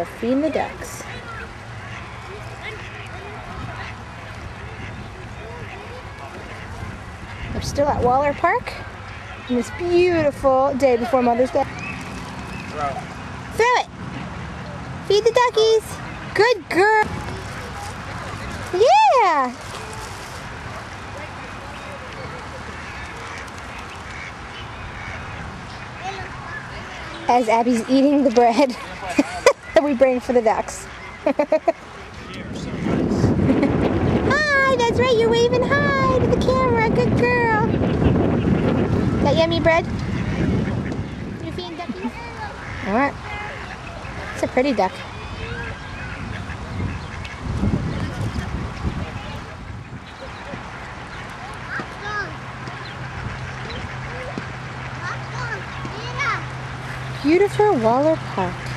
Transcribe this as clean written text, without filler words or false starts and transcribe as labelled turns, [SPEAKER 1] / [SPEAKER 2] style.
[SPEAKER 1] we're feeding the ducks. We're still at Waller Park on this beautiful day before Mother's Day. Throw it! Feed the duckies! Good girl! Yeah! As Abby's eating the bread that we bring for the ducks. Hi, that's right, you're waving hi to the camera. Good girl. Got yummy bread? You're feeding duckies? Alright. It's a pretty duck. Beautiful Waller Park.